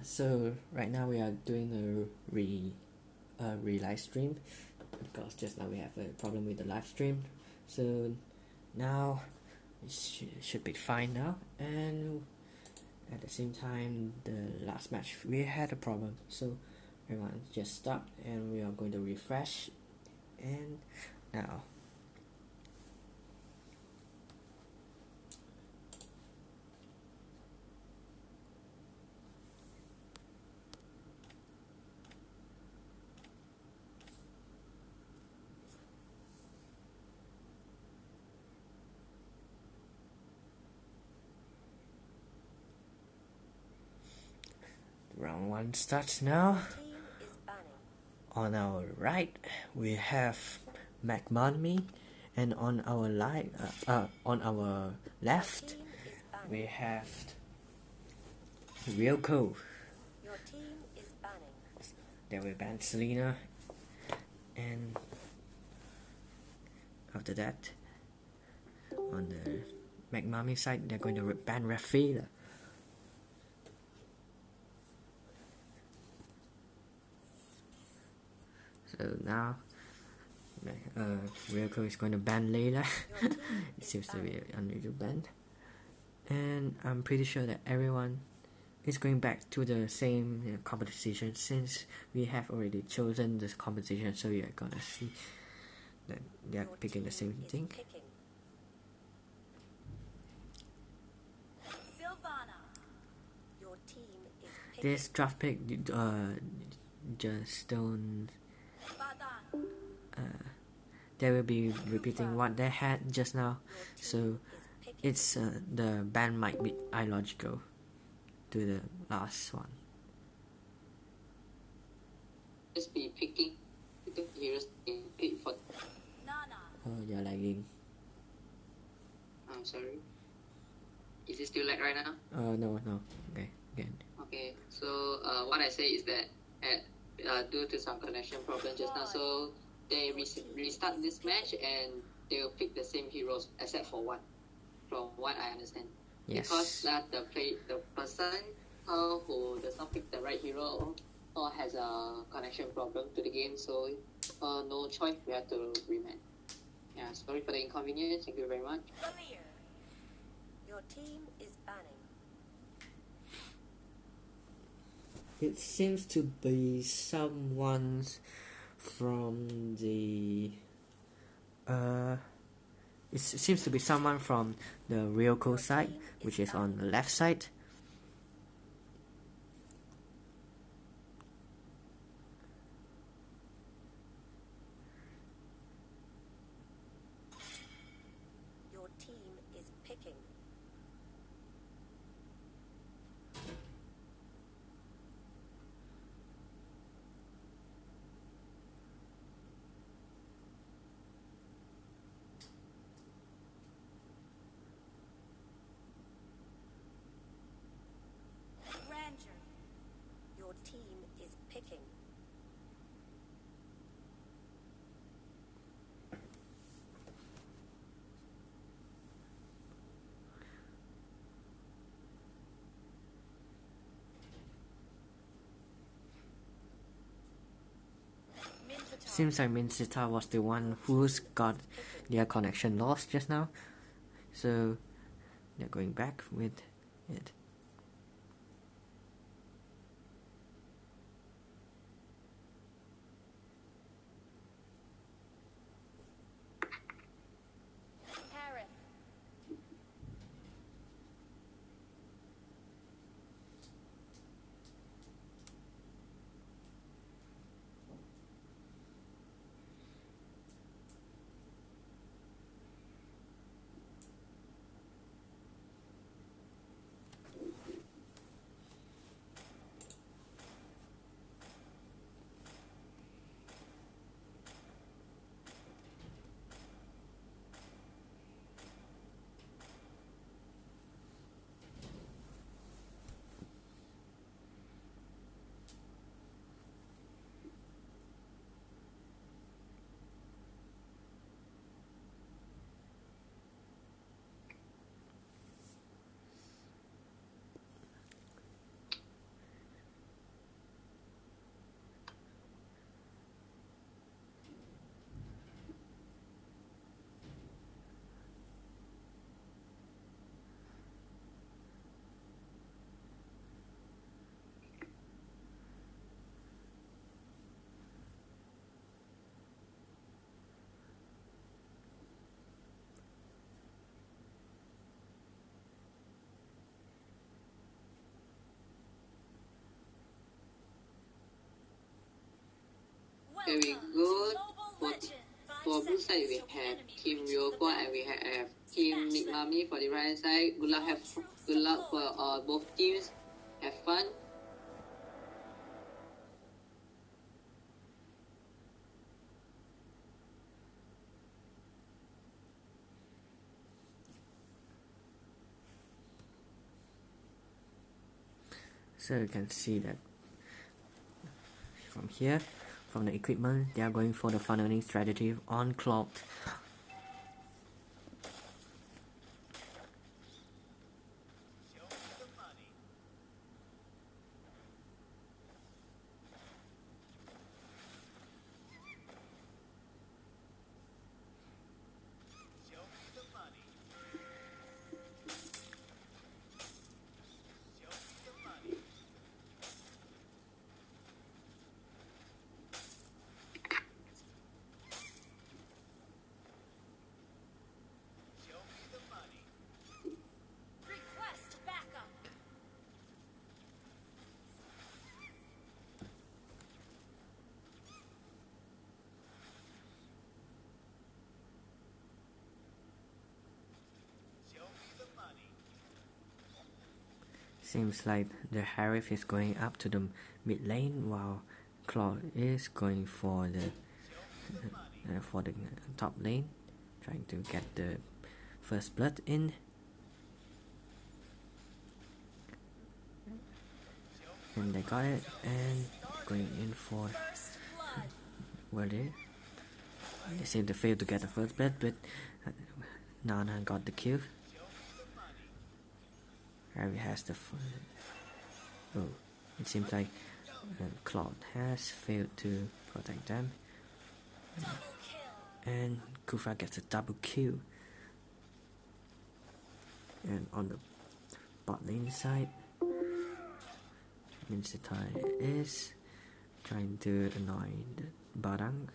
So right now we are doing a live stream because just now we have a problem with the live stream. So now it should be fine now, and at the same time the last match we had a problem, so everyone just stopped and we are going to refresh, and now round 1 starts now. On our right we have McMummy, and on our left we have Ryoko. They will ban Selena, and after that on the McMummy side they're going to ban Rafila. So now Ryoko is going to ban Layla. It seems to be an unusual ban, and I'm pretty sure that everyone is going back to the same competition, since we have already chosen this competition. So you're gonna see that they are picking the same thing. This draft pick just don't they will be repeating what they had just now, so it's the ban might be illogical to the last one. Just be picking the heroes in pick for. Oh, you're lagging. I'm sorry. Is it still lag right now? No. Okay, again. Okay, so what I say is that due to some connection problem just now, so they restart this match and they will pick the same heroes except for one, from what I understand. Yes. Because the person who does not pick the right hero or has a connection problem to the game, so no choice, we have to rematch. Yeah, sorry for the inconvenience. Thank you very much. Your team is banning. It seems to be someone from the it seems to be someone from the Ryoko side, which is on the left side. Your team is picking. Your team is picking. Seems like Minsita was the one who's got their connection lost just now, so they're going back with it. Here we go. For blue side, we have Team Ryoko and we have Team McMummy for the right hand side. Good luck for both teams. Have fun. So you can see that from here, from the equipment, they are going for the funneling strategy on Cloud. Request backup. Seems like the Harif is going up to the mid lane while Claude is going for the top lane, trying to get the first blood in. And they got it, and going in for where they seem to fail to get the first blood, but Nana got the kill. Harry has the oh, it seems like Claude has failed to protect them, and Kufa gets a double kill. And on the bot lane side, Mincetai is trying to annoy the Barang.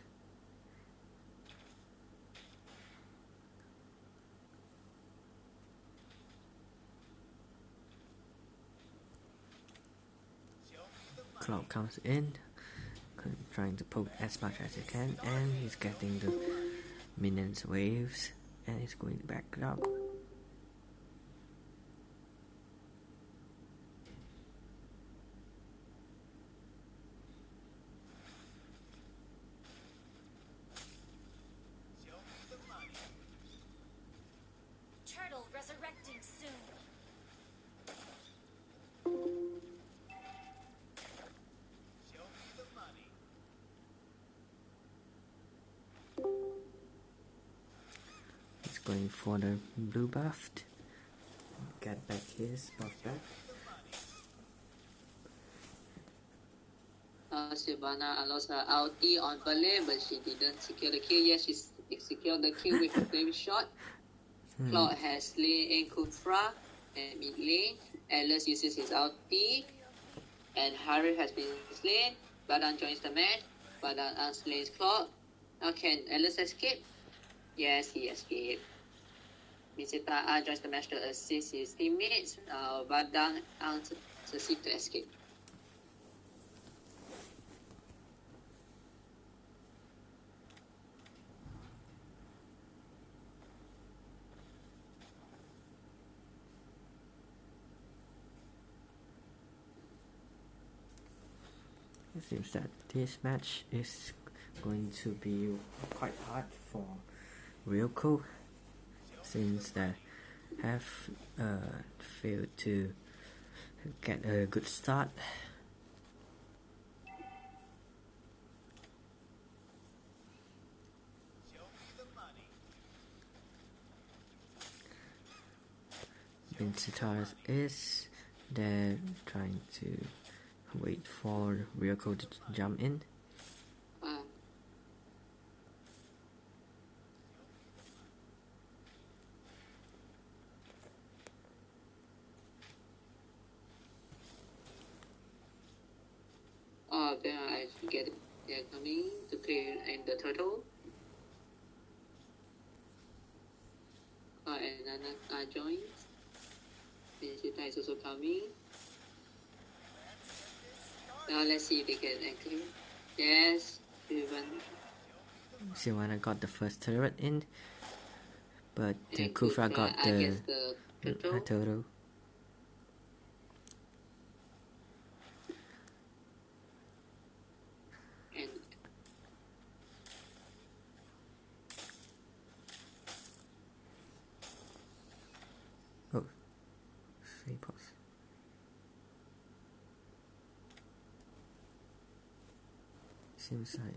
Cloud comes in, trying to poke as much as he can, and he's getting the minions waves, and he's going back up. Turtle resurrecting soon. He's going for the blue buffed. Get back his buff back. Sylvana lost her ulti on Berlin, but she didn't secure the kill. Yes, she secured the kill with a flame shot. Claude has slain in Kufra and mid lane. Atlas uses his ulti, and Harry has been slain. Badan joins the match. Badan unslays Claude. Now can Atlas escape? Yes, he escaped. Misita joins the match to assist his teammates. Badan succeeds to escape. It seems that this match is going to be quite hard for Ryoko, since they have failed to get a good start. Vincitars is there trying to wait for Ryoko to jump in. Then I get it. They're coming to clear and the turtle. And Nana joins. Minchita is also coming. Now let's see if they can clear. Yes, Sylvana got the first turret in, but And Kufra got the gets the turtle. turtle. And Oh, say pause. Seems like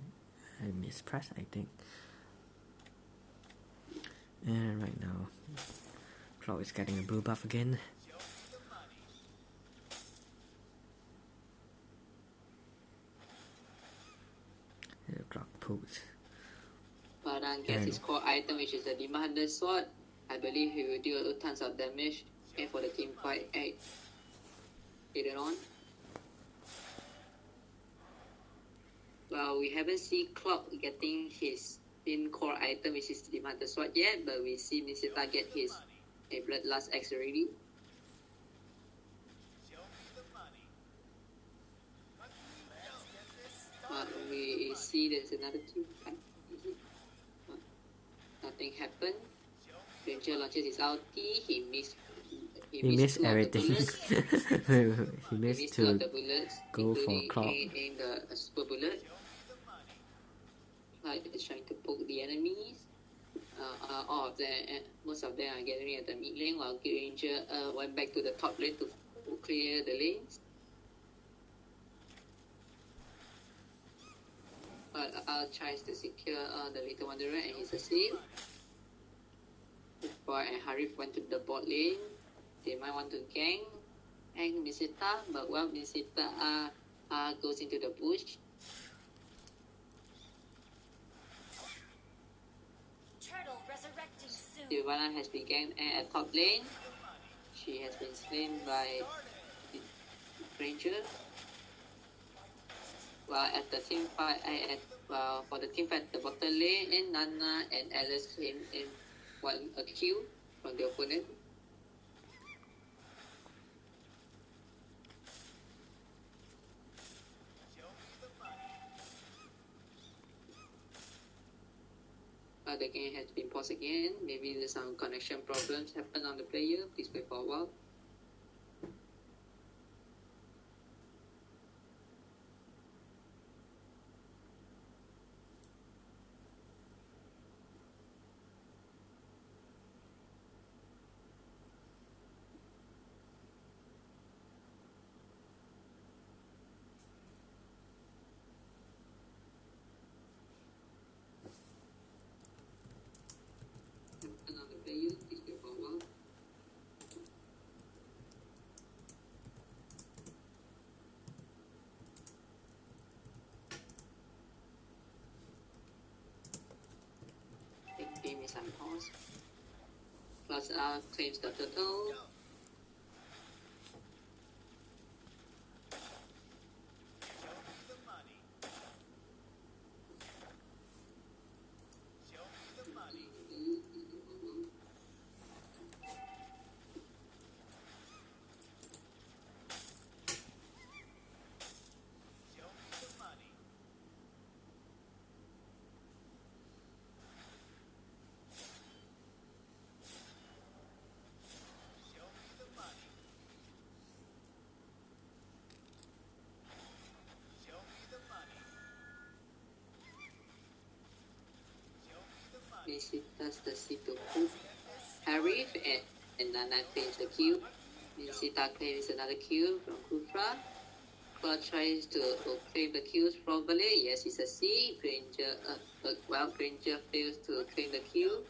I mispressed, I think. And right now, Cloud is getting a blue buff again. Cloud pulls. Paran gets his core item, which is the Demon Sword. I believe he will deal tons of damage. And for the team fight later on. Well, we haven't seen Clock getting his main core item, which is the Demon Sword yet, but we see Misita get his Bloodlust Axe already. We see there's another team fight. Nothing happened. Ranger launches his ulti. He missed everything. He missed missed to the bullets, go for Clock. in the super bullet. Is trying to poke the enemies. All of them, most of them are gathering at the mid lane, while Ranger went back to the top lane to clear the lanes. But tries to secure the Little Wanderer and he's asleep. Boy and Harif went to the bot lane. They might want to gang Misita, but well, Misita goes into the bush. Turtle resurrecting soon. Sylvana has been ganged at top lane. She has been slain by Ranger. While at the team fight, for the team fight at the bottom lane, and Nana and Alice came in a kill from the opponent. The game has been paused again. Maybe there's some connection problems happen on the player. Please wait for a while. Another player, please wait for a while. The game is on pause. Plus claims the turtle. Misita's the C2 coup. Harif and Nana claims the kill. Misita claims another kill from Kufra. Claude tries to claim the kills probably. Yes, it's a C. Granger, Granger fails to claim the kill.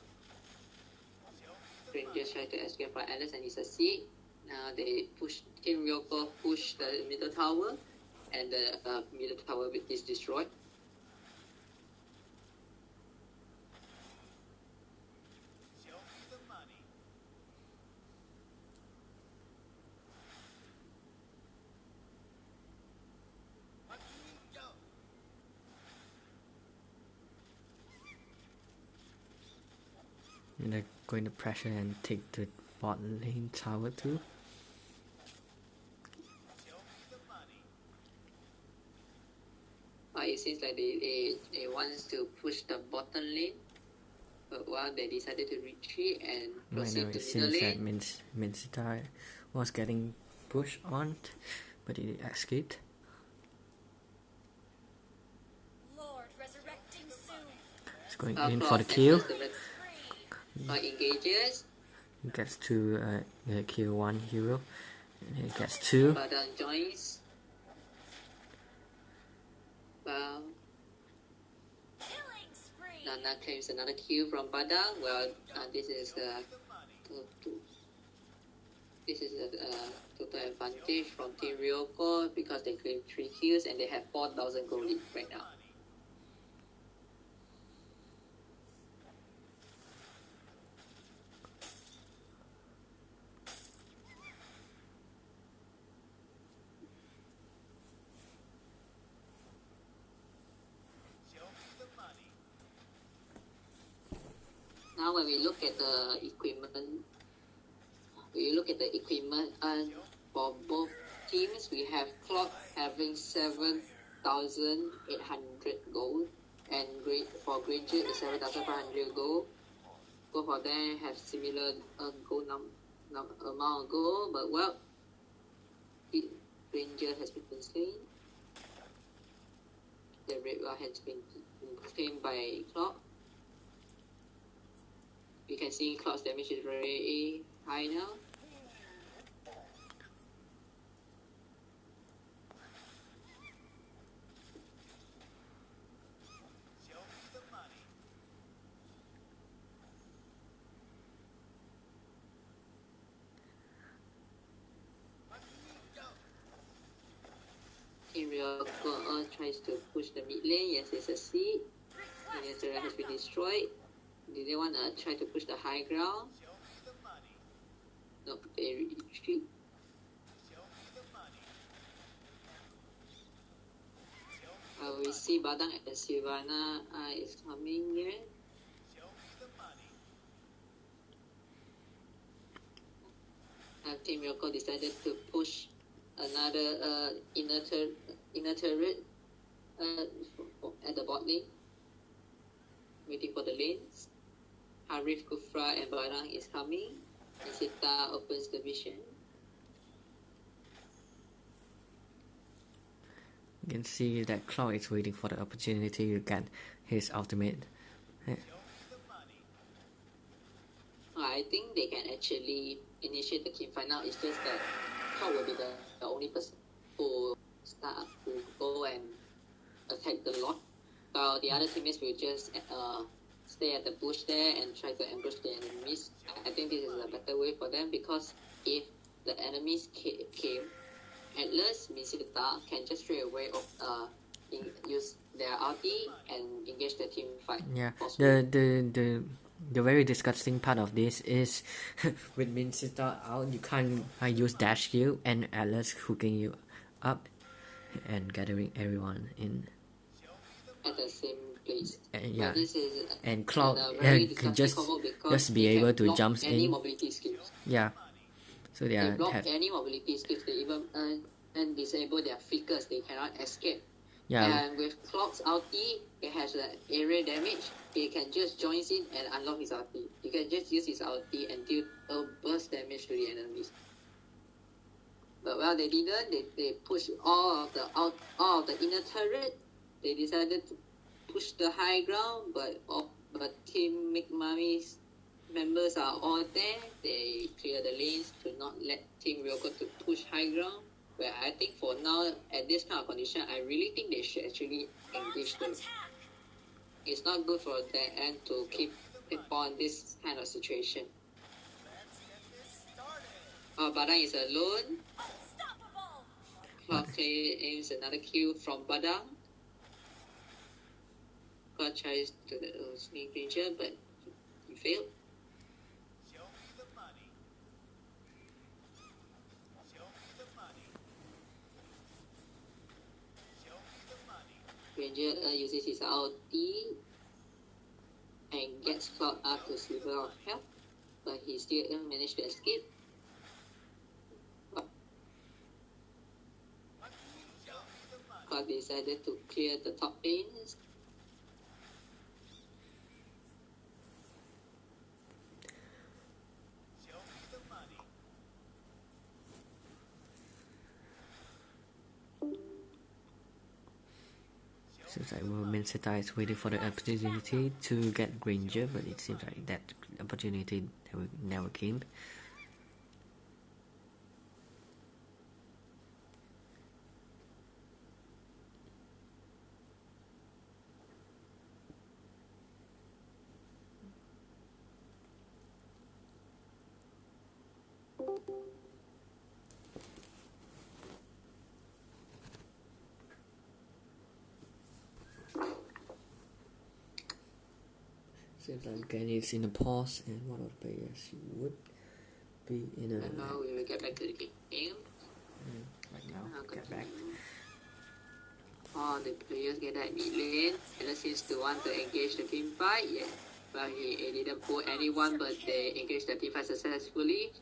Granger tries to escape from Alice and it's a C. Now they push, Team Ryoko push the middle tower and the middle tower is destroyed. And they're going to pressure and take the bot lane tower too. seems like they wants to push the bottom lane, but while they decided to retreat and Right proceed now to it middle seems that lane. Minsita was getting pushed on, but he escaped. Lord resurrecting soon. He's going Cloud in for the Cross kill. enters the engages. He gets to kill one hero, and he gets two. Badang joins. Well, Killing spree. Nana claims another kill from Badang. Well, this is a total advantage from Team Ryoko because they claim 3 kills and they have 4,000 gold lead right now. Now when we look at the equipment, for both teams, we have Clock having 7,800 gold, and for Granger is 7,500 gold. Both of them have similar gold amount of gold, but well, Granger has been slain. The red one has been claimed by Clock. You can see Clock's damage is very high now. Team Ryoko tries to push the mid lane. Yes, it's a seed. Miniatura has been destroyed. Do they want to try to push the high ground? No, they retreat. We see Badang and Sylvana is coming here. Team Ryoko decided to push another inner turret at the bot lane, waiting for the lanes. Harif, Kufra, and Barang is coming. Nisita opens the vision. You can see that Cloud is waiting for the opportunity to get his ultimate. I think they can actually initiate the team fight now. It's just that Cloud will be the only person who go and attack the lot, while the other teammates will just stay at the bush there and try to ambush the enemies. I think this is a better way for them, because if the enemies came, Atlas, Misita can just straight away use their ulti and engage the team fight. Yeah, possibly. the very disgusting part of this is with Minsita out, you can't use dash Q and Atlas hooking you up and gathering everyone in At the same place. yeah, this is and Cloud very can disgusting just be able to jump any in. mobility skills. Yeah, so They block any mobility skills. They even and disable their flickers. They cannot escape. yeah, And with Clock's ulti, it has the area damage. He can just join in and unlock his ulti. He can just use his ulti and deal a burst damage to the enemies. But well, they didn't. They pushed all of the inner turret. They decided to push the high ground, but Team McMummy's members are all there. They clear the lanes to not let Team Ryoko to push high ground. Where I think for now, at this kind of condition, I really think they should actually engage them. It's not good for their end to keep on this kind of situation. Badang is alone. Cloud aims another kill from Badang. Cloud tries to sneak danger, but he failed. Ranger uses his ulti and gets Cloud up to silver of health, but he still managed to escape. Ryoko decided to clear the top lanes. Seems like Menseta is waiting for the opportunity to get Granger, but it seems like that opportunity never came. Seems like Granny is in a pause, and one of the players would be in a. And now we will get back to the game. Right now, get back. All the players get that mid lane. Ella seems to want to engage the team fight. Yeah, well, he didn't pull anyone, but they engaged the team fight successfully.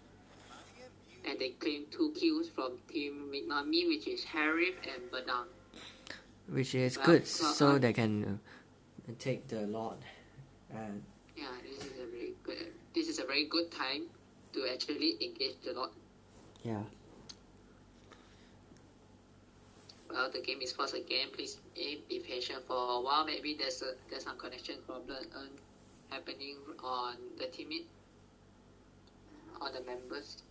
And they claimed 2 kills from Team McMummy, which is Harif and Badang. Which is good, so they can take the Lord. And yeah, this is a very good time to actually engage the Lord. Yeah. Well, the game is paused again. Please be patient for a while. Maybe there's some connection problem happening on the teammate, on the members.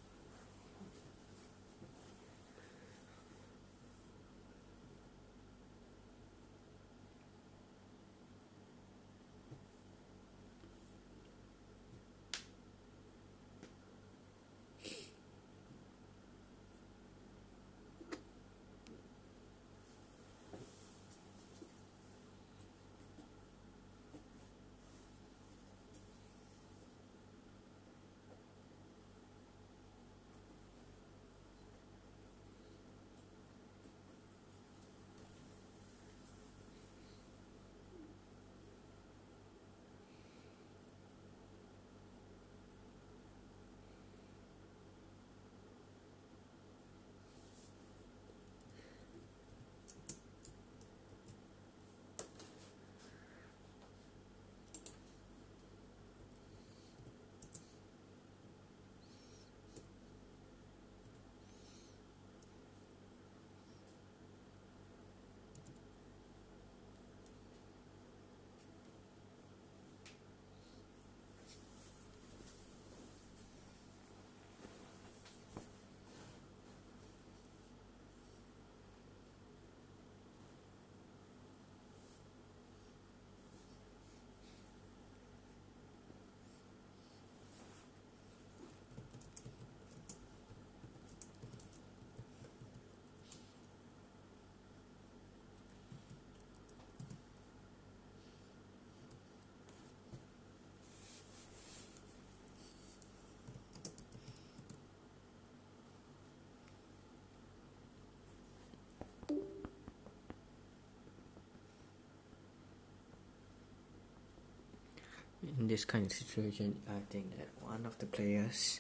In this kind of situation, I think that one of the players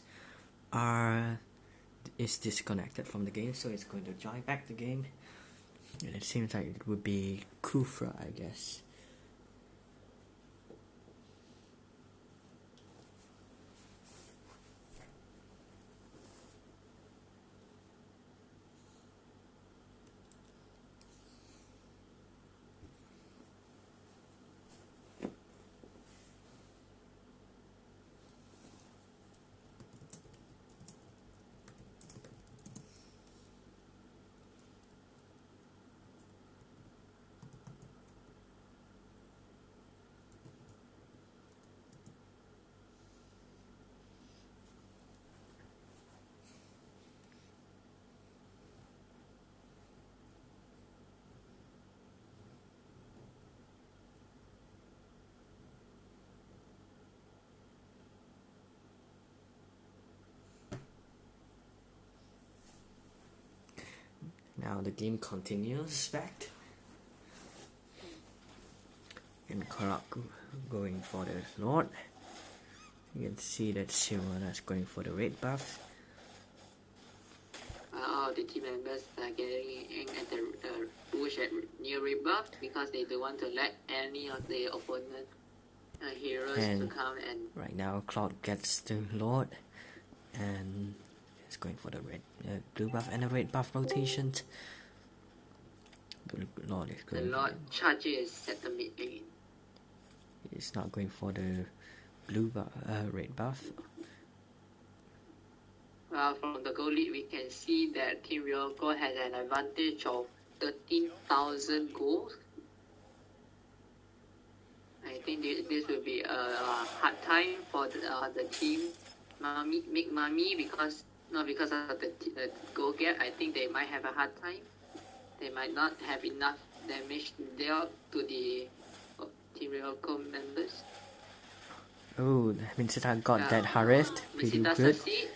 is disconnected from the game, so it's going to join back the game. And it seems like it would be Kufra, I guess. Now the game continues back. And Karak going for the Lord. You can see that Shyamala is going for the red buff. of the team members are getting at the bush at near rebuff because they don't want to let any of the opponent heroes to come and. Right now, Cloud gets the Lord, and it's going for the red, blue buff and a red buff rotation. The Lord is going. The Lord charges at the mid lane. It's not going for the blue buff, red buff. Well, from the goal lead, we can see that Team Ryoko has an advantage of 13,000 goals. I think this will be a hard time for the team McMummy because not because of the goal gap. I think they might have a hard time. They might not have enough damage dealt to the Team Ryoko members. Oh, Vincita got that harassed pretty Vincita good. Succeed.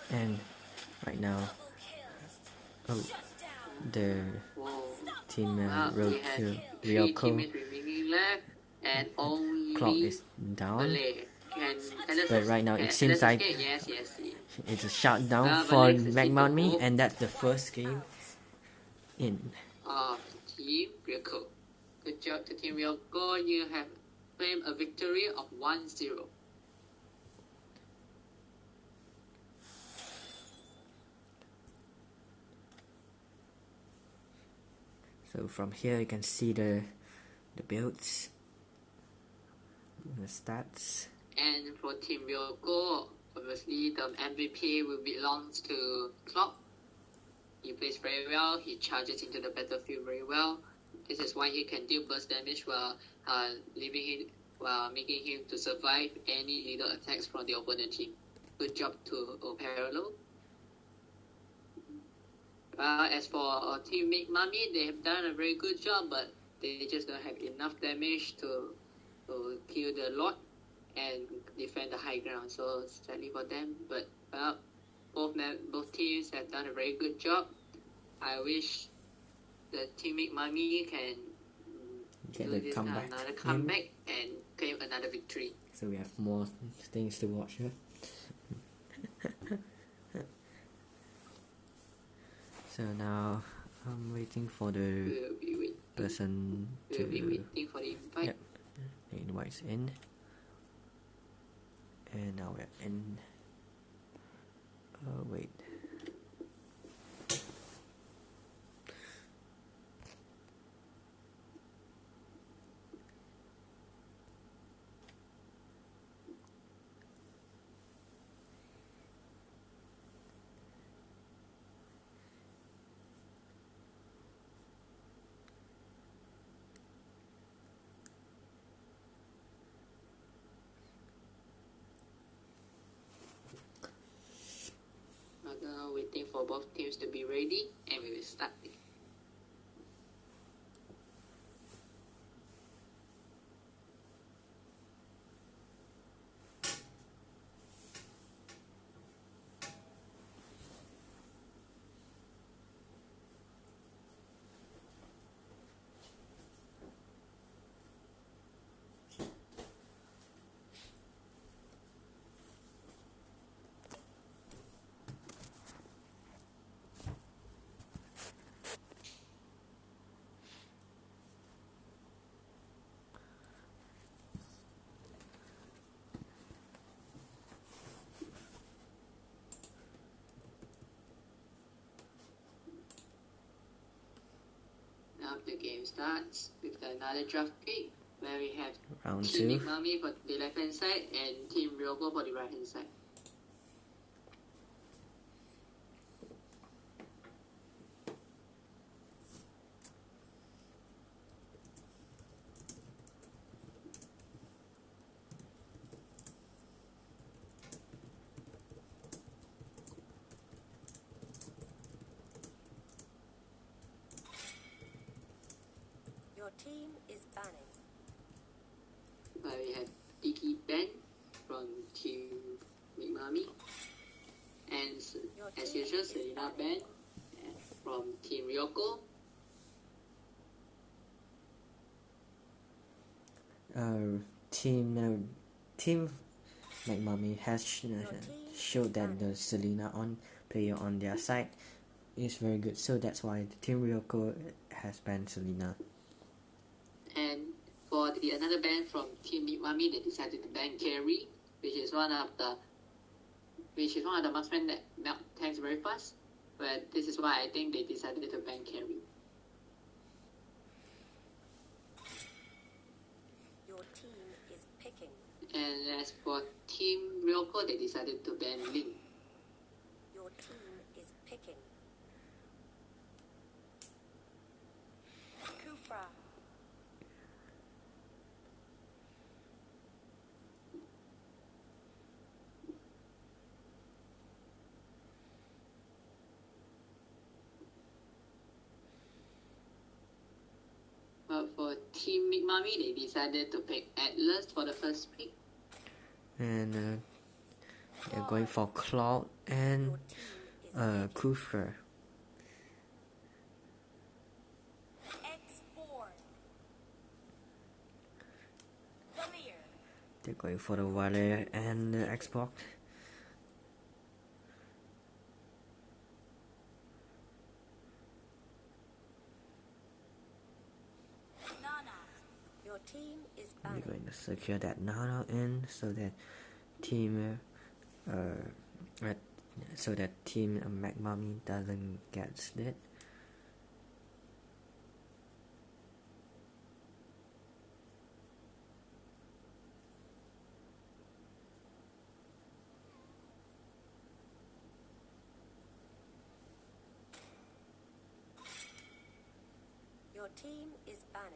And right now, the team Ryoko teammates remaining left and only clock is down. Malay. But right now it seems like yes. it's a shutdown for McMummy, and that's the first game in. Team Ryoko. Good job to Team Ryoko. You have claimed a victory of 1-0. So from here you can see the builds, the stats. And for Team Ryoko, obviously the MVP will belong to Clock. He plays very well, he charges into the battlefield very well. This is why he can deal burst damage while making him to survive any leader attacks from the opponent team. Good job to Parallel. As for Team McMummy, they have done a very good job, but they just don't have enough damage to kill the Lord and defend the high ground. So sadly for them, but both teams have done a very good job. I wish the Team McMummy can Get do a comeback another comeback and claim another victory. So we have more things to watch here. So now I'm waiting for the person to. We'll be waiting for the invite. Yep, the invite's in, and now we're in. Wait. Waiting for both teams to be ready, and we will start. Now the game starts with another draft pick where we have Round Team 2. McMummy for the left hand side and Team Ryoko for the right hand side. Your team is banning. We have Tiki Ben from Team McMummy and as usual Selena Ben from Team Ryoko. Team McMummy has showed that the Selena player on their side is very good, so that's why the Team Ryoko has banned Selena. And for the another ban from Team McMummy, they decided to ban Carry, which is one of the marksmen that melt tanks very fast. But this is why I think they decided to ban Carry. Your team is picking. And as for Team Ryoko, they decided to ban Link. Your team is picking. Kufra. But for Team McMummy, they decided to pick Atlas for the first pick. And they're going for Cloud and Kufra. X4. Valir. They're going for the Valer and the Xbox. Nana. Your team is They're banning. going to secure that Nana in so that Team McMummy doesn't get split. Your team is banning.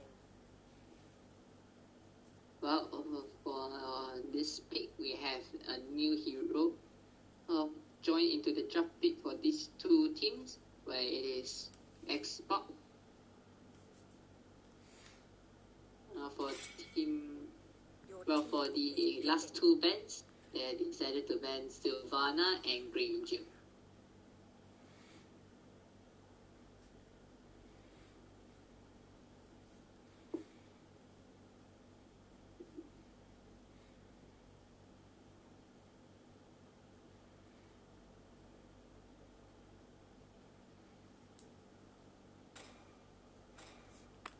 Well, for this pick, we have a new hero joined into the draft pick for these two teams, where it is Xbox. For team, Your well, team for is the last picking. two bans, they decided to ban Sylvana and Granger.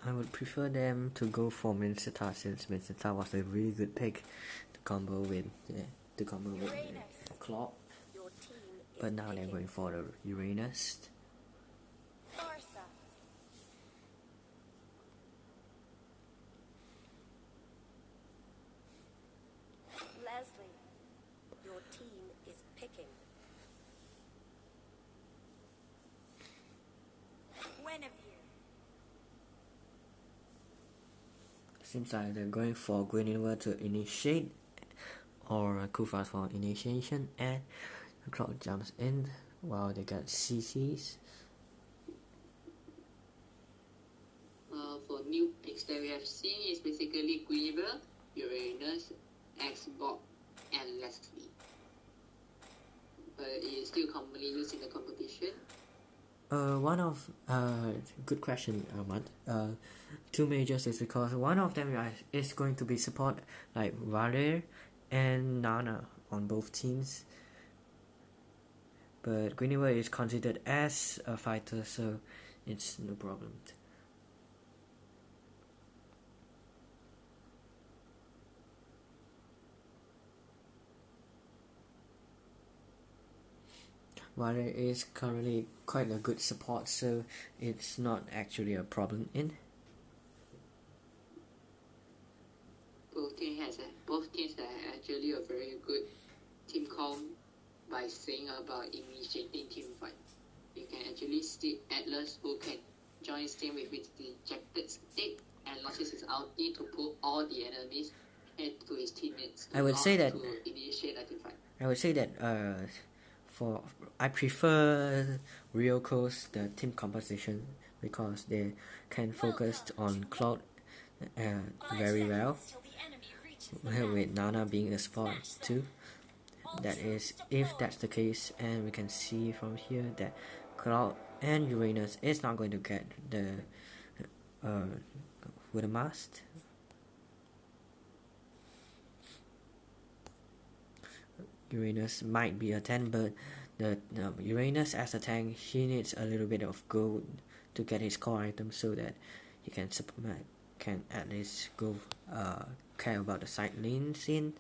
I would prefer them to go for Minnesota since Minnesota was a really good pick to combo with Claw. Your team is But now they're picking. going for the Uranus. Barca. Leslie. Your team is picking. Guinevere. Seems like they're going for Guinevere to initiate or Kufa for initiation, and the Cloud jumps in while they got CCs. For new picks that we have seen is basically Guinevere, Uranus, Xbox, and Leslie. But it is still commonly used in the competition. Good question, Ahmad. Two majors is because one of them is going to be support like Valer and Nana on both teams. But Guinevere is considered as a fighter, so it's no problem. Valer is currently quite a good support, so it's not actually a problem in. Both teams have actually a very good team com by saying about initiating team fight. You can actually see Atlas who can join his team with his dejected state and launches his ulti to pull all the enemies head to his teammates. I would say that to initiate a team fight. I would say that I prefer Ryoko's the team composition because they can focus on Cloud very well, with Nana being a support too. That is, if that's the case, and we can see from here that Cloud and Uranus is not going to get the with a mast. Uranus might be a 10, but the Uranus as a tank, he needs a little bit of gold to get his core item so that he can at least go care about the side lanes in.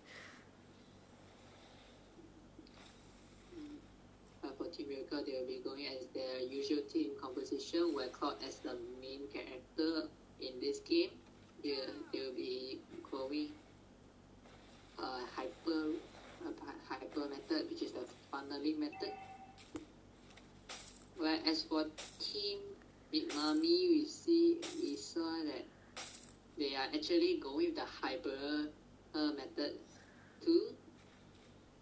For Team Ryoko, they will be going as their usual team composition, where Cloud as the main character in this game. They will be going hyper method, which is the funneling method. Whereas for Team McMummy, we saw that they are actually going with the hyper method too.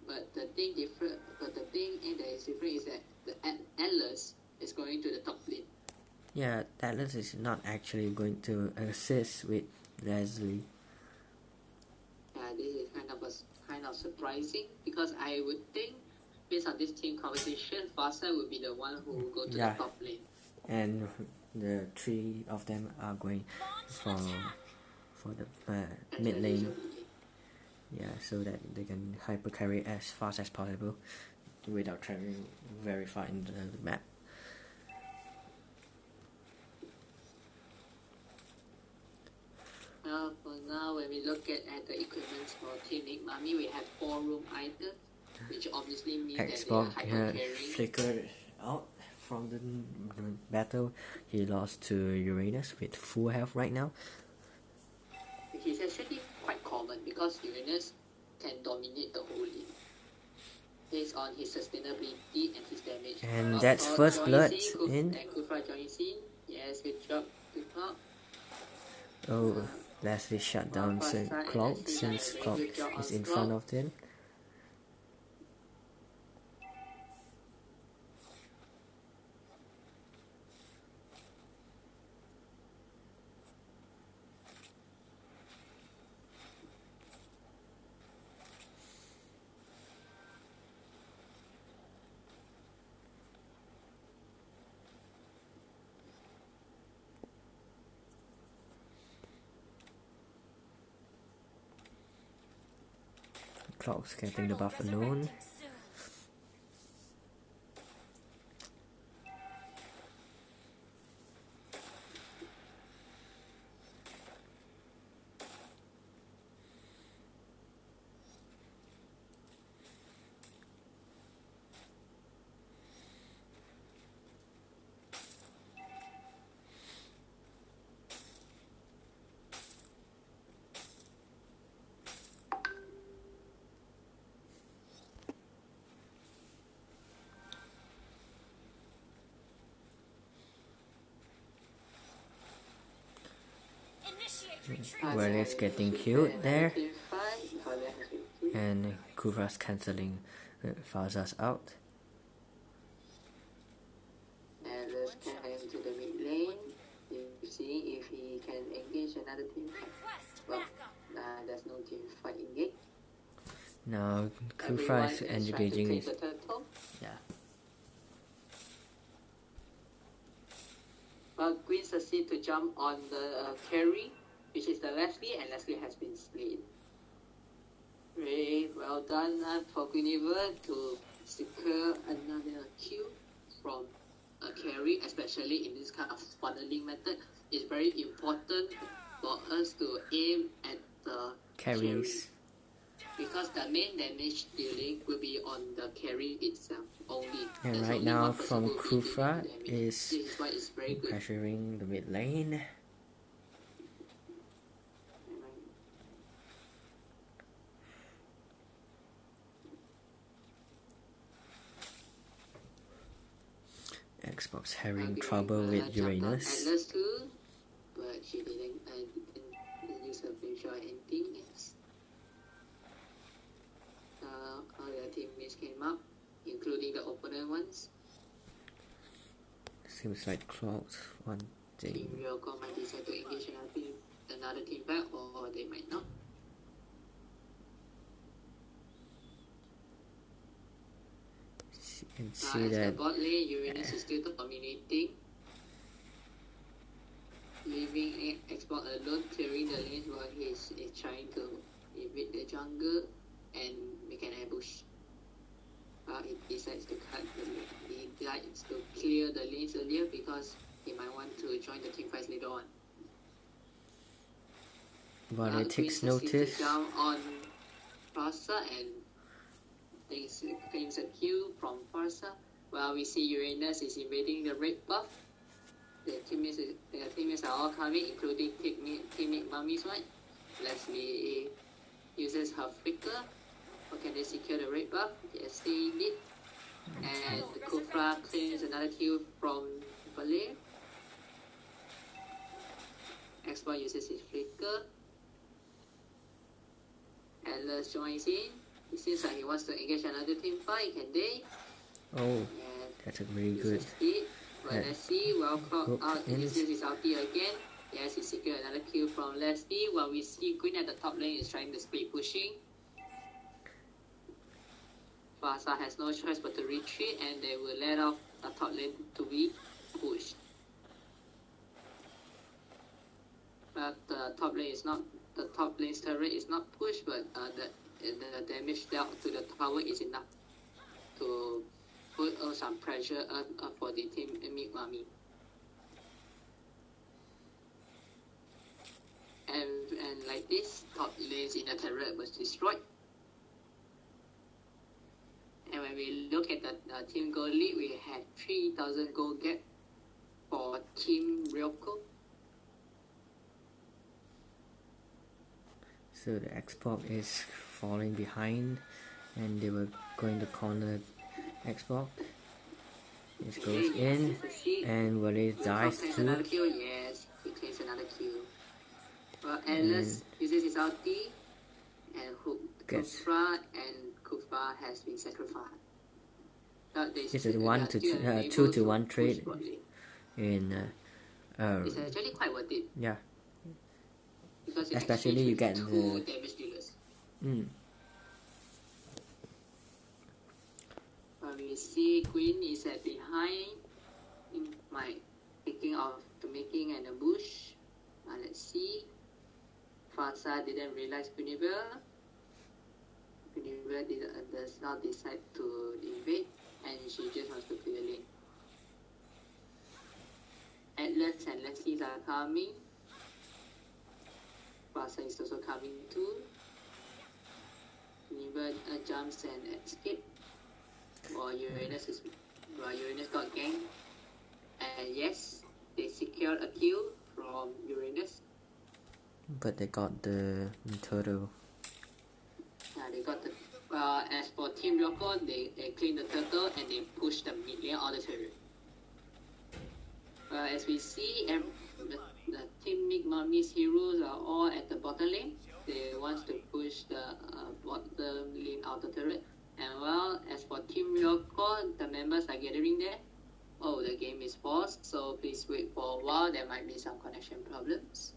But the thing that is different is that the Atlas is going to the top lane. Yeah, Atlas is not actually going to assist with Leslie. This is kind of surprising, because I would think based on this team competition, Farsa would be the one who will go to the top lane. And the three of them are going for the mid lane. Yeah, so that they can hyper carry as fast as possible without traveling very far in the map. For now, when we look at the equipment for Team McMummy, we have 4 room items, which obviously means that they are hyper carrying. Flickered out from the battle. He lost to Uranus with full health right now. Which is actually quite common, because Uranus can dominate the whole lane based on his sustainability and his damage. And that's first blood in. And Kufra joins in. Yes, good job. Oh, Leslie shut down Cloud since Cloud is in front of them. Cloud's getting the buff alone. Well, it's getting killed there, and Kufra's cancelling Farsa's out. And let's get him to the mid lane. You see if he can engage another team. Well, there's no team fight engaged. Now Kufra is engaging his. Yeah. But Queen succeeds to jump on the carry, which is the Leslie, and Leslie has been slain. Very well done for Guinevere to secure another kill from a carry, especially in this kind of funneling method. It's very important for us to aim at the carries, because the main damage dealing will be on the carry itself only. And there's right only now one person from who will be Kufra dealing damage. is This is why it's very good. pressuring the mid lane. Xbox having trouble with Uranus. Atlas too, but she didn't use her visual anything. Yes. All the teammates came up, including the opponent ones. Seems like Cloud one Team thing. Ryoko might decide to engage another team back, or they might not. You can see As that the bot lane, Uranus is still dominating, leaving Xbox alone, clearing the lanes while he is trying to evade the jungle and make an ambush. he decides to cut the lane. He decides to clear the lanes earlier because he might want to join the team fights later on. But it takes Queen notice. down on Farsa and claims a kill from Farsa. While we see Uranus is invading the red buff. The teammates are all coming, including teammate McMummy's one. Leslie uses her flicker. Or can they secure the red buff? Yes, they did. And Kufra claims another kill from Valer. X1 uses his flicker. Atlas joins in. It seems like he wants to engage another team fight. Can they? Oh, and that's a very good. But let's see. Well, he uses his ulti again. Yes, he secured another kill from Leslie. While we see Queen at the top lane is trying to split pushing. Farsa has no choice but to retreat, and they will let off the top lane to be pushed. But the top lane's turret is not pushed, but the damage dealt to the tower is enough to put some pressure for the team McMummy. And like this, top lane's inner turret was destroyed. And when we look at the team gold lead, we have 3,000 gold gap for Team Ryoko. So the Xbox is falling behind, and they were going to corner Xbox. It goes in, and Valer dies too. Another kill, yes, he takes another kill. Well, Atlas uses his ulti, and Kufra has been sacrificed. This is 2-to-1 trade in. It's actually quite worth it. Yeah. Because especially you get two damage dealers. We see Queen is at behind, making an ambush. Let's see. Farsa didn't realize Guinevere does not decide to invade, and she just wants to clear lane. Atlas and Leslie are coming. Farsa is also coming too. Guinevere jumps and escapes. While Uranus got ganked. And yes, they secured a kill from Uranus. But they got the turtle. They got the. As for Team Ryoko, they cleaned the turtle and they pushed the mid lane on the turret. As we see, the Team McMummy's heroes are all at the bottom lane. They want to push the bottom lane out the turret. And well, as for Team Ryoko, the members are gathering there. Oh, the game is paused, so please wait for a while. There might be some connection problems.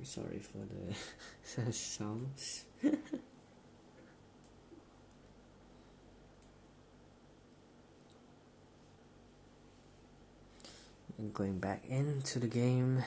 Sorry for the sounds. And going back into the game.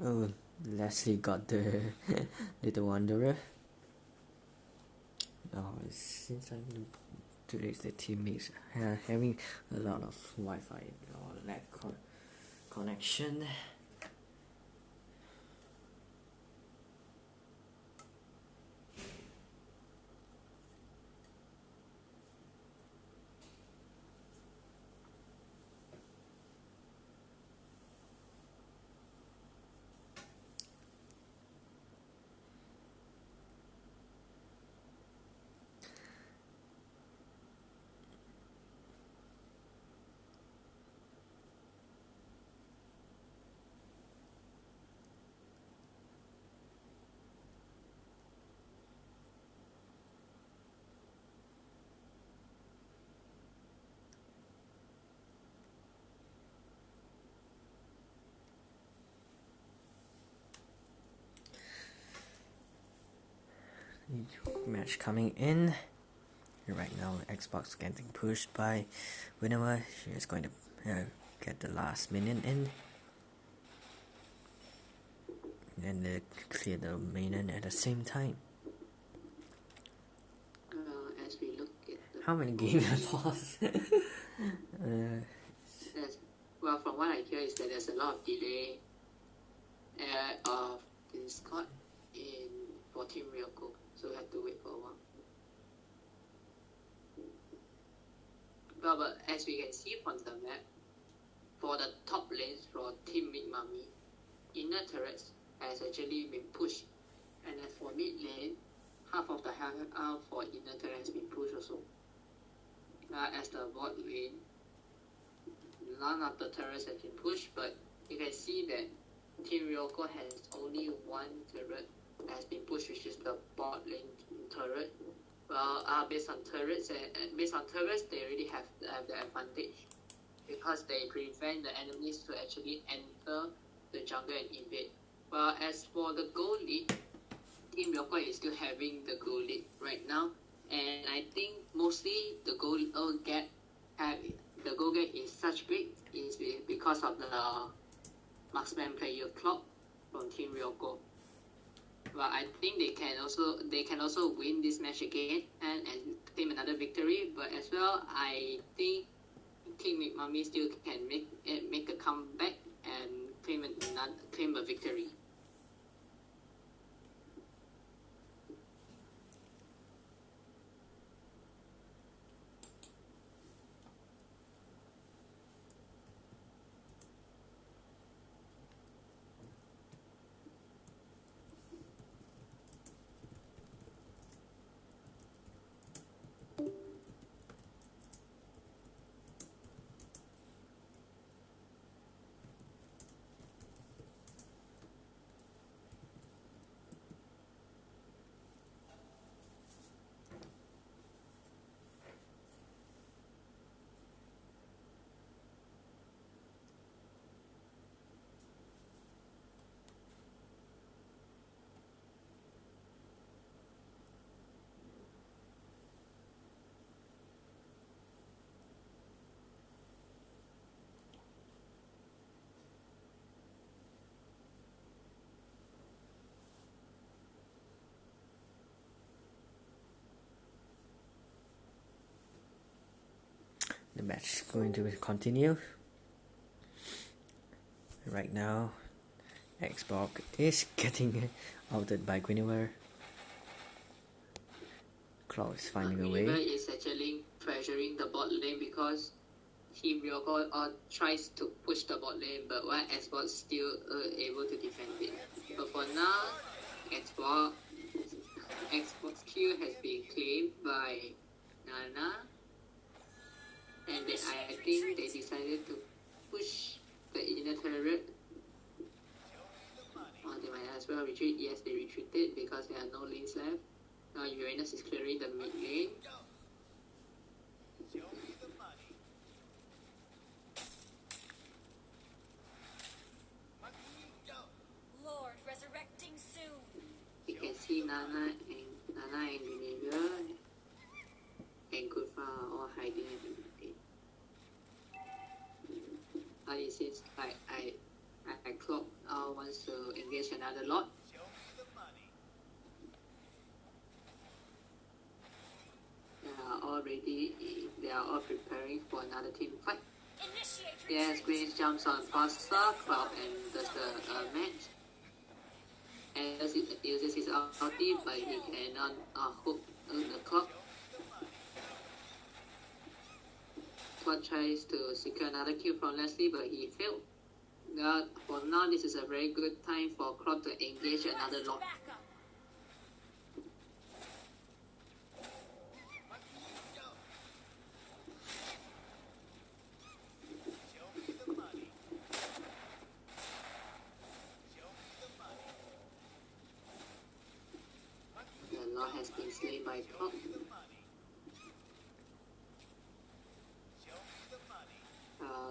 Oh, Leslie got the little wanderer. Oh, it seems like today's the teammates having a lot of Wi-Fi or lag connection. Match coming in. Right now, Xbox getting pushed by Winnower. She is going to get the last minion in. And they clear the main at the same time. As we look at how many games are lost? Well, from what I hear is that there's a lot of delay of Discord for Team Ryoko, so we have to wait for a while. But as we can see from the map, for the top lanes for Team McMummy, inner turrets has actually been pushed, and as for mid lane, half of the half for inner turret has been pushed also. As the bot lane, none of the turrets has been pushed, but you can see that Team Ryoko has only one turret that has been pushed, which is the bot lane turret. Well, based on turrets, they already have the advantage because they prevent the enemies to actually enter the jungle and invade. Well, as for the gold lead, Team Ryoko is still having the gold lead right now, and I think mostly the gold gap is such big is because of the marksman player clock from Team Ryoko. But I think they can also win this match again and claim another victory. But as well, I think Team McMummy still can make a comeback and claim a victory. The match is going to continue. Right now, Xbox is getting outed by Guinevere. Claw is finding a way. Guinevere is actually pressuring the bot lane because Team Ryoko tries to push the bot lane, but while Xbox still able to defend it. But for now, Xbox Q has been claimed by Nana. And I think they decided to push the inner turret. They might as well retreat. Yes, they retreated because there are no lanes left. Now Uranus is clearing the mid lane. Lord, resurrecting soon. You can see Nana and Guinevere and Kufa are all hiding in the mid. It seems like I Clock wants to engage another lot. They are all preparing for another team fight. Yes, Green jumps on faster, Cloud and does the match. And uses his ulti, but he cannot hook the clock. Cloud tries to secure another kill from Leslie, but he failed. For now, this is a very good time for Cloud to engage another lot. The lot has been slain by Cloud.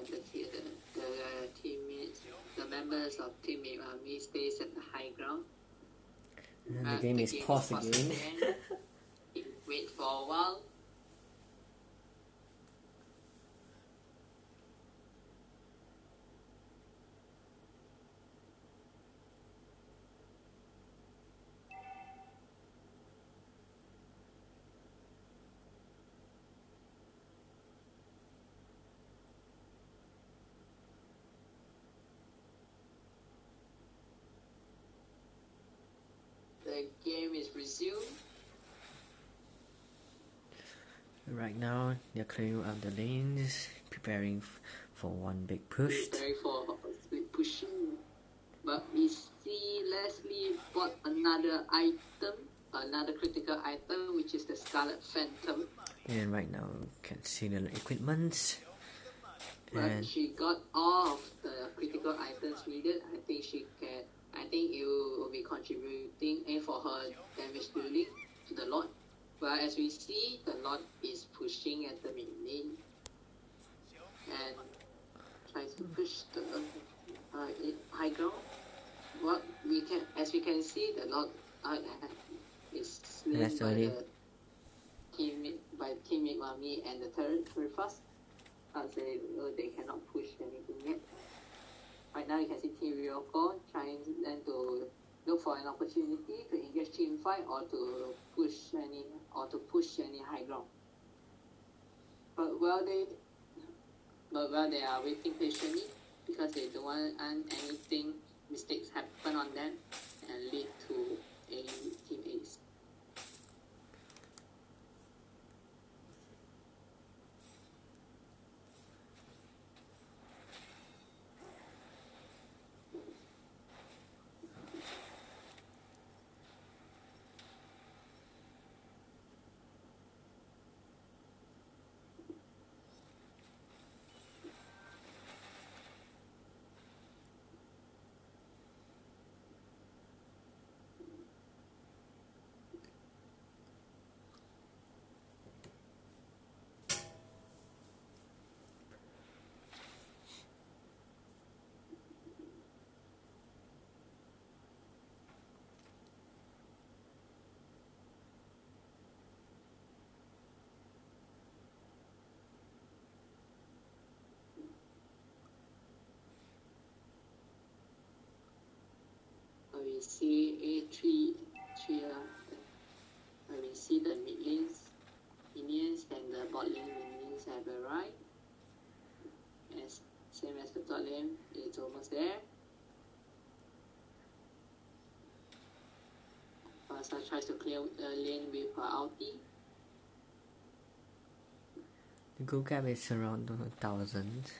The teammates, the members of Team McMummy stays at the high ground. And the game is paused again. Wait for a while. The game is resumed. Right now, they're clearing up the lanes, preparing for one big push. Preparing for a big pushing. But we see Leslie bought another item, another critical item, which is the Scarlet Phantom. And right now, you can see the equipment. But she got all of the critical items needed. I think it will be contributing for her damage dealing to the Lord. But as we see, the Lord is pushing at the mid lane and tries to push the high ground. As we can see, the Lord is slain by Team McMummy and the turret very fast. They cannot push anything yet. Right now you can see Team Ryoko trying then to look for an opportunity to engage team fight or to push any high ground. But while they are waiting patiently because they don't want anything mistakes happen on them and lead to a team ace. We see we see the mid lanes minions and the bot lane minions have arrived. Same as the top lane, it's almost there. Basa tries to clear the lane with her ulti. The goal gap is around 1,000.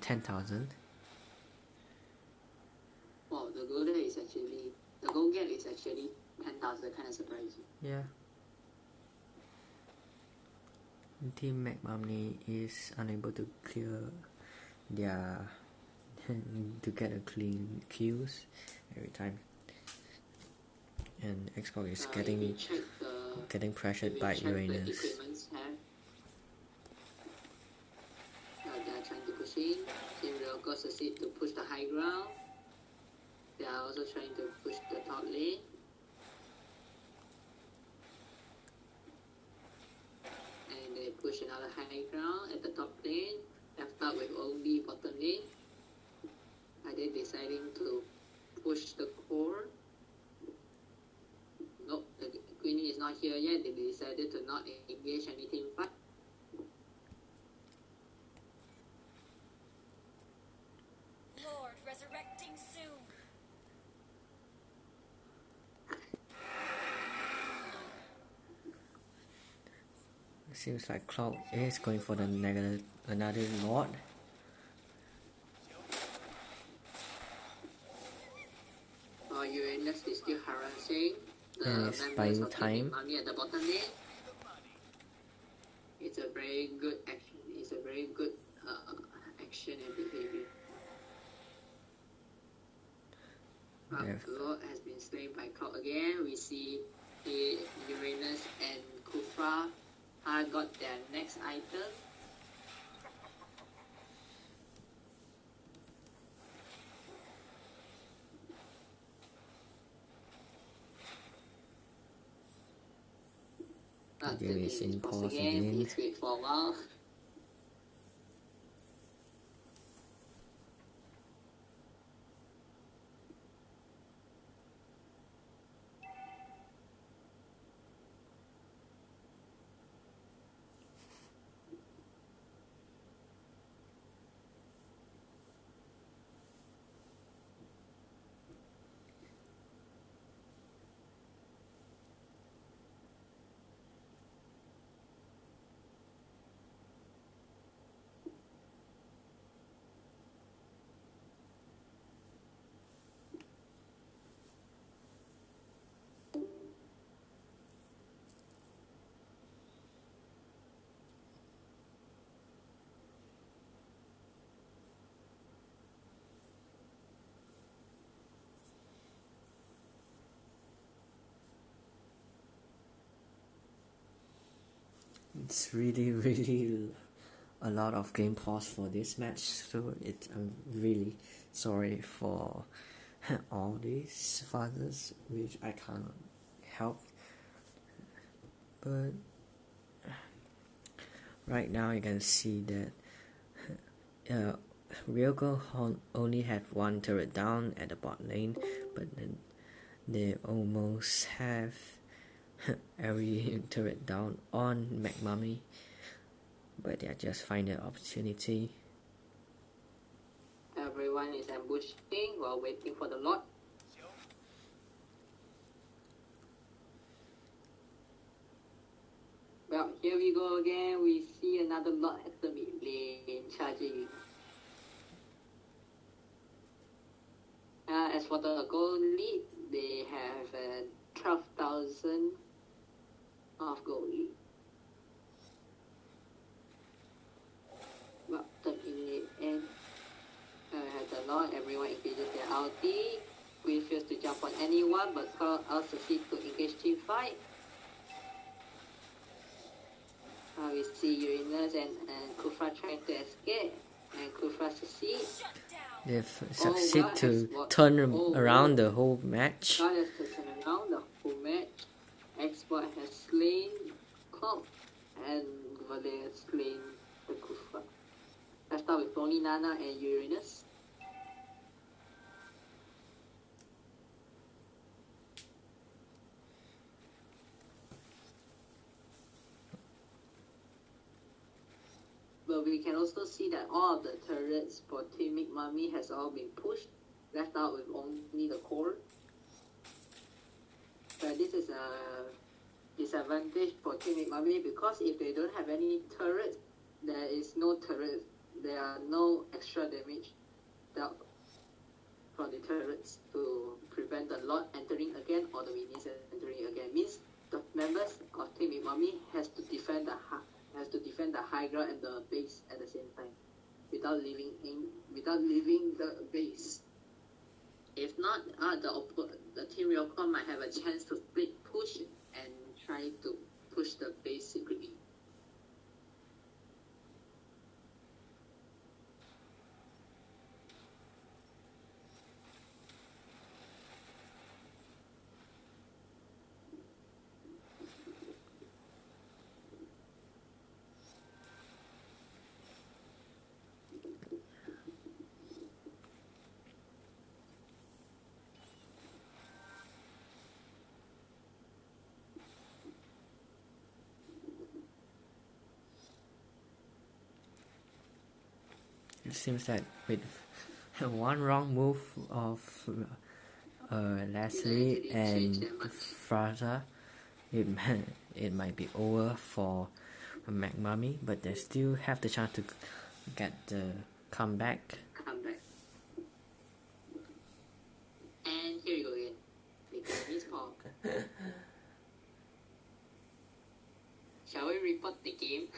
10,000. Wow, the goal gap is actually 10,000, kind of surprising. Yeah. Team McMummy is unable to clear their to get a clean kills every time, and Xbox is getting pressured by Uranus. They are trying to push in. Team Ryoko succeed to push the high ground. They are also trying to push the top lane. And they push another high ground at the top lane, left out with only bottom lane. Are they deciding to push the core? Nope, the Queenie is not here yet. They decided to not engage any team fight. Lord, resurrecting soon. Seems like Cloud is going for another Lord. Uranus is still harassing the And it's members buying of time. the army at the bottom lane. It's a very good action. It's a very good action and behavior. Lord has been slain by Cloud again. We see Uranus and Kufra got their next item. The game is in pause again. again. Please wait for a while. It's really a lot of game pause for this match, so I'm really sorry for all these fathers, which I can't help. But right now you can see that Ryoko only have one turret down at the bot lane, but then they almost have every turret down on McMummy, but they just find the opportunity. Everyone is ambushing while waiting for the lot. Well, here we go again. We see another lot at the mid lane charging. As for the gold lead, they have 12,000 of gold lead. Well, the minute end. Has a lot. Everyone engages their ulti. We refuse to jump on anyone, but Carl succeed to engage team fight. We see Uranus and Kufra trying to escape, and Kufra succeeds. They've succeed to turn around the whole match. God has to turn around the whole match. Export has slain Cloud, and Valet has slain the Kufra. Let's start with only Nana and Uranus. But we can also see that all of the turrets for Team McMummy has all been pushed, left out with only the core. But this is a disadvantage for Team McMummy because if they don't have any turrets, there is no turret. There are no extra damage dealt from the turrets to prevent the lot entering again or the minions entering again. Means the members of Team McMummy has to defend the high ground and the base at the same time, without leaving the base. If not, the Team Ryoko might have a chance to split push and try to push the base secretly. It seems that with one wrong move of Leslie and Fraza, it might be over for McMummy, but they still have the chance to get the comeback. And here you go again. McMummy's call. Shall we report the game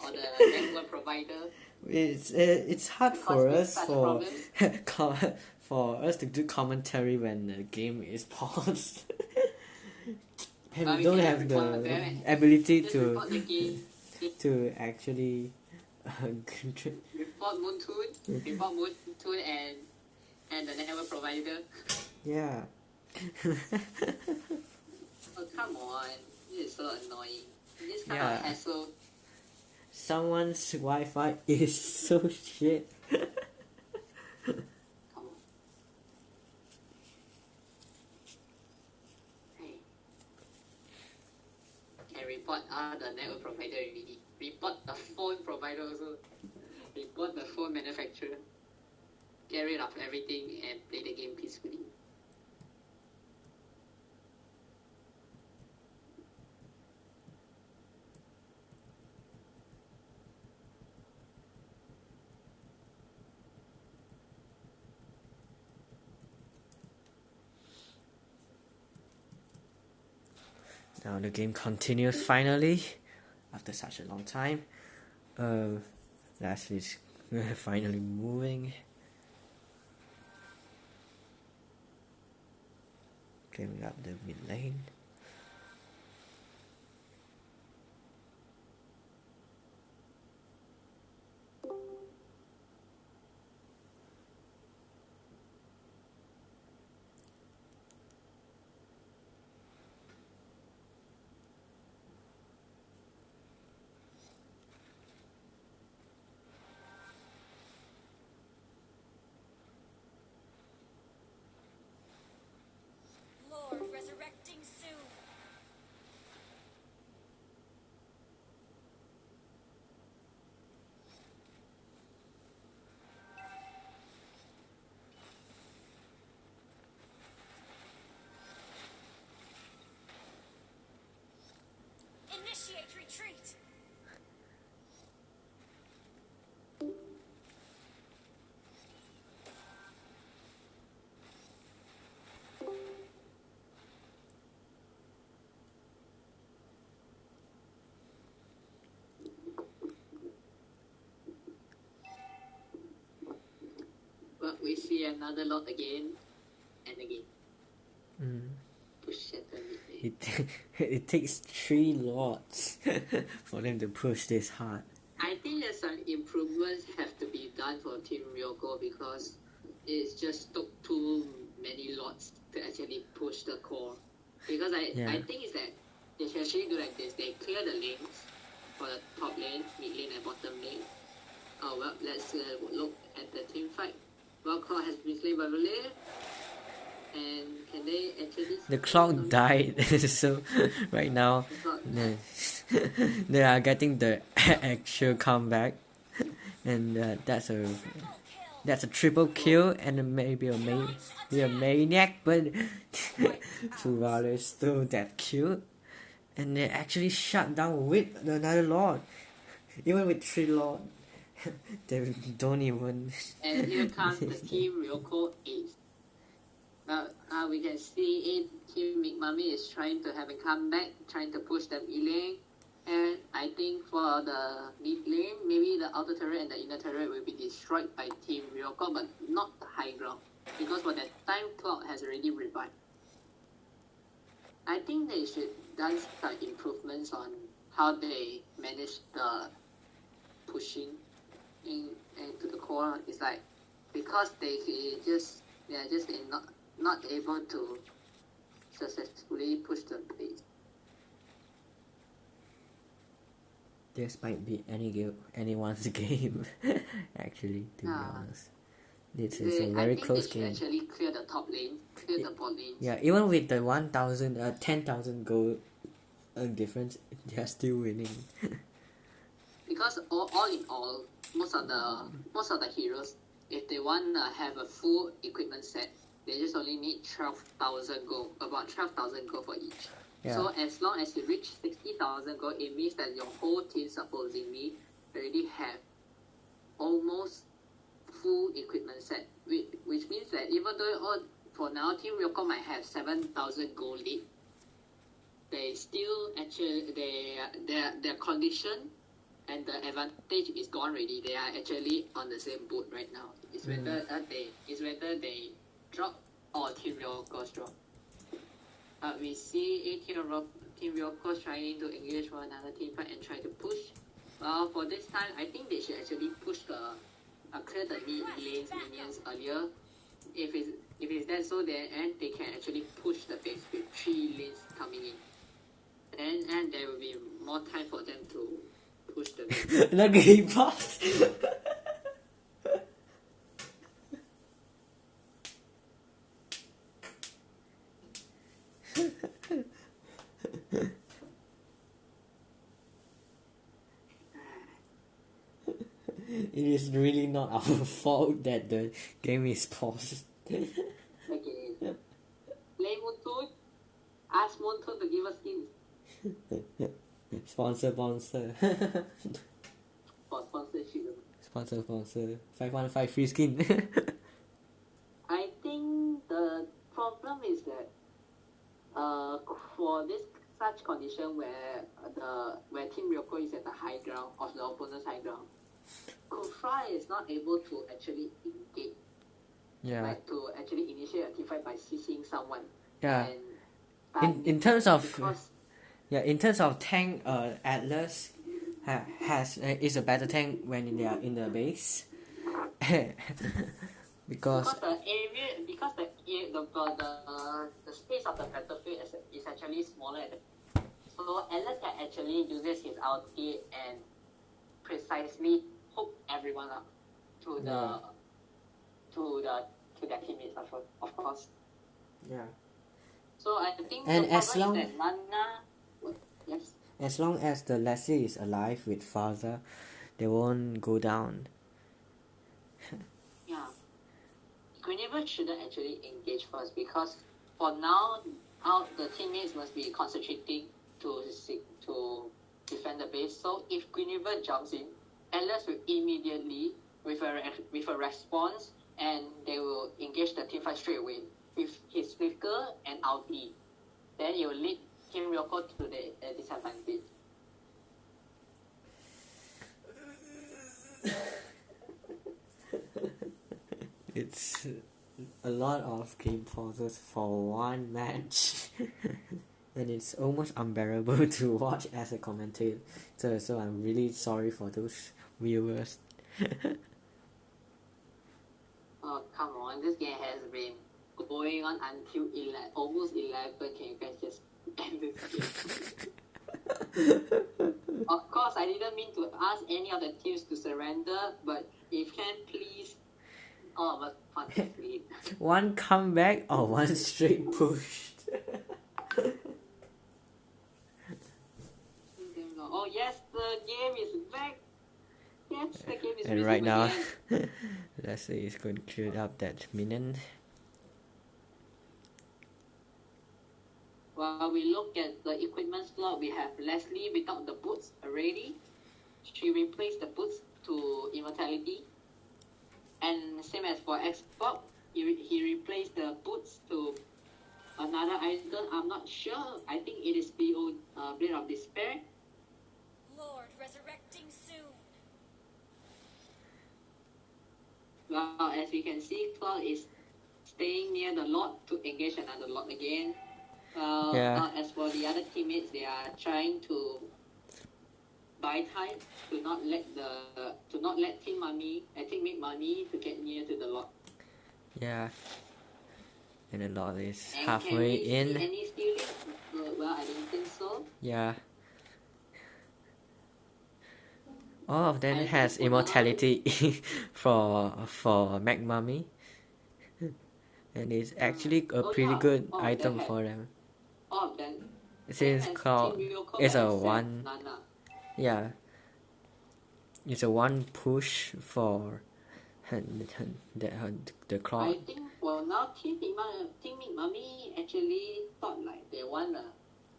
or the network provider? It's hard for us for us to do commentary when the game is paused. And we don't have the ability to actually report Moontoon and the network provider. Yeah. Oh, come on, this is so annoying. This kind Yeah. of hassle. Someone's Wi-Fi is so shit. Come on. Hey. Can report the network provider already. Report the phone provider also. Report the phone manufacturer. Get rid of everything and play the game peacefully. Now the game continues finally, after such a long time. Leslie's finally moving. Clearing up the mid lane. Lord, resurrecting soon. Initiate retreat. But we see another lot again and again. Push at the mid lane. It takes 3 lots for them to push this hard. I think that some improvements have to be done for Team Ryoko because it just took too many lots to actually push the core. Because I think it's that they should actually do like this. They clear the lanes for the top lane, mid lane and bottom lane. Oh well, let's look at the team fight. Ryoko has been slain by the lane. And can they actually... The clock died, so right now they are getting the actual comeback, and that's a triple kill and maybe a maniac, but Tuvale still that kill, and they actually shut down with another lord, even with 3 lord. They don't even. And here comes the Team Ryoko ace. Now we can see it. Team McMummy is trying to have a comeback, trying to push them lane. And I think for the mid lane, maybe the outer turret and the inner turret will be destroyed by Team Ryoko, but not the high ground. Because for that time, clock has already revived. I think they should done some improvements on how they manage the pushing into the core. It's like because they are just not able to successfully push the base. This might be anyone's game, actually, to be honest. This is a very close game. I think they should actually clear the top lane, clear the bot lane. Yeah, even with the 10,000 gold difference, they are still winning. Because all in all, most of the heroes, if they want to have a full equipment set, they just only need 12,000 gold, about 12,000 gold for each. Yeah. So as long as you reach 60,000 gold, it means that your whole team supposedly already have almost full equipment set, which means that even though for now Team Ryoko might have 7,000 gold lead, they still actually their condition and the advantage is gone already. They are actually on the same boat right now. It's whether they drop or Team Ryoko drop. We see Team Ryoko trying to engage for another team fight and try to push. Well, for this time, I think they should actually push clear the mid lanes minions earlier. If it's that so, then they can actually push the base with 3 lanes coming in. then and there will be more time for them to push the game. 那个一 pass It is really not our fault that the game is paused. Okay. Play Moontoon. Ask Moontoon to give us skins. Sponsor. For sponsorship. Sponsor. 515 free skin. I think the problem is that for this such condition where Team Ryoko is at the high ground of the opponent's high ground, Kufra is not able to actually engage, Yeah. like to actually initiate a team fight by CCing someone. Yeah. And, In terms of because in terms of tank, Atlas is a better tank when they are in the base. because the space of the battlefield is actually smaller, so Atlas can actually uses his ulti and precisely hook everyone up to their teammates, of course. Yeah. So I think And the problem is that Nana, yes. As long as the Lassie is alive with Father, they won't go down. Yeah. Guinevere shouldn't actually engage first because for now, the teammates must be concentrating to defend the base. So if Guinevere jumps in, Atlas will immediately with a response, and they will engage the team fight straight away with his flicker and ulti. Then it will lead Team Ryoko to the disadvantage. It's a lot of game pauses for one match. And it's almost unbearable to watch as a commentator. So I'm really sorry for those viewers. Oh, come on. This game has been going on until almost 11. Can you guys just end this game? Of course, I didn't mean to ask any of the teams to surrender, but if you can, please. Oh, but honestly. One comeback or one straight push. Oh, yes, the game is back. Yes, the game is And right now, again. Leslie is going to clear up that minion. While we look at the equipment slot, we have Leslie without the boots already. She replaced the boots to Immortality. And same as for Xbox, he replaced the boots to another item. I'm not sure. I think it is Blade of Despair. Lord resurrecting soon. Well, as we can see, Cloud is staying near the lot to engage another lot again. As for the other teammates, they are trying to buy time to not let teammate Mummy to get near to the lot. Yeah. And the lot is And halfway can we in. see any stealing? Well, I don't think so. Yeah. All of them I has think for immortality for McMummy. And it's actually a pretty good item for them. All of them. Since Same as Cloud Team Ryoko is a except one, Nana. yeah, it's a one push for the I Cloud. think for now, Teammate Mummy actually thought like they wanna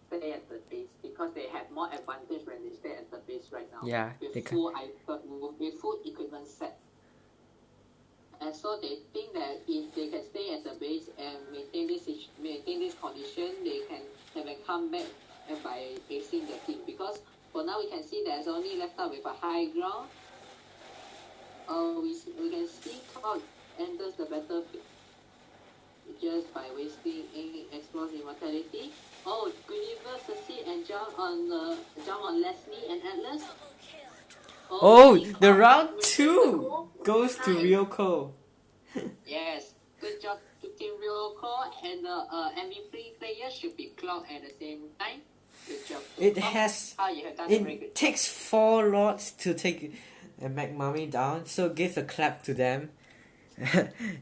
stay at the base because they have more advantage when they stay at the base right now. Yeah, with they with full equipment set. And so they think that if they can stay at the base and maintain this condition, they can have a comeback by facing the team. Because for now we can see there's only left out with a high ground. We can see Cloud enters the battlefield just by wasting Explore Immortality. Oh, Guinevere succeed and jump on Leslie and Atlas. Oh, he the caught round with 2 the goes to Nice. Ryoko. Yes, good job to Team Ryoko, and the MVP player should be Cloud at the same time. Good job. It has. You have done a very good It takes 4 lords to take McMummy down, so give a clap to them.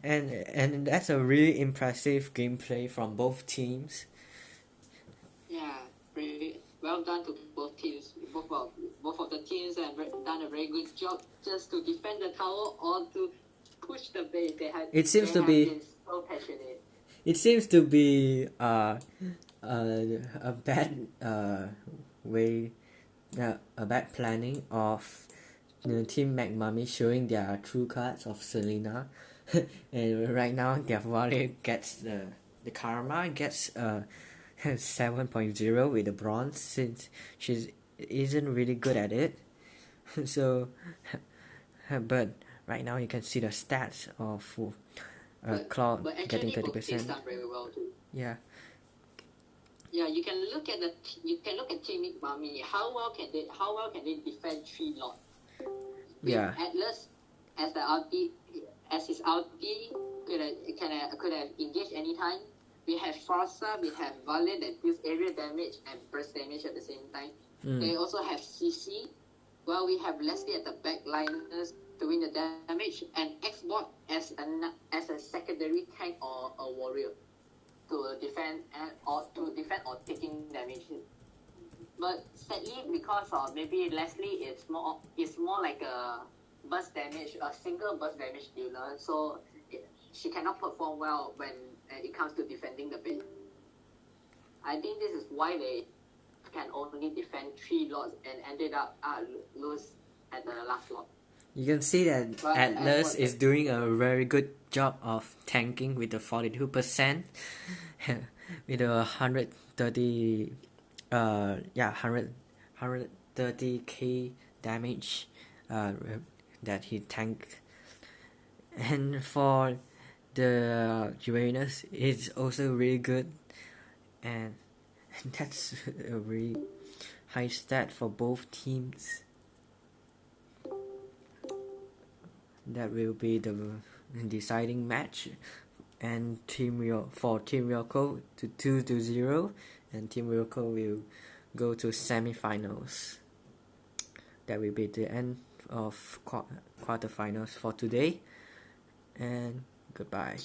and that's a really impressive gameplay from both teams. Yeah, really well done to both teams. Both of the teams have done a very good job just to defend the tower or to push the base. They have been so passionate. It seems to be a bad way, a bad planning of Team McMummy showing their true cards of Selena. And right now their Vale gets the karma gets 7.0 with the bronze, since she isn't really good at it. So but right now you can see the stats of Claude getting 30%. Done very well too. Yeah. Yeah, you can look at Team McMummy. How well can they defend 3 lords? Yeah. Atlas as his ulti could have engaged anytime. We have Forza, we have Vale that deals area damage and burst damage at the same time. They also have CC. Well, we have Leslie at the backliners doing the damage, and Xbot as a secondary tank or a warrior to defend or taking damage. But sadly, because of maybe Leslie is more like a burst damage, a single burst damage dealer, so she cannot perform well when it comes to defending the base. I think this is why they can only defend 3 lords and ended up lose at the last lot. You can see that Atlas is doing a very good job of tanking with the 42%, with a 130k damage that he tanked. And for the Uranus, it's also really good, and that's a really high stat for both teams. That will be the deciding match, and Team Ryoko to 2-0, and Team Ryoko will go to semi-finals. That will be the end of quarterfinals for today, and goodbye.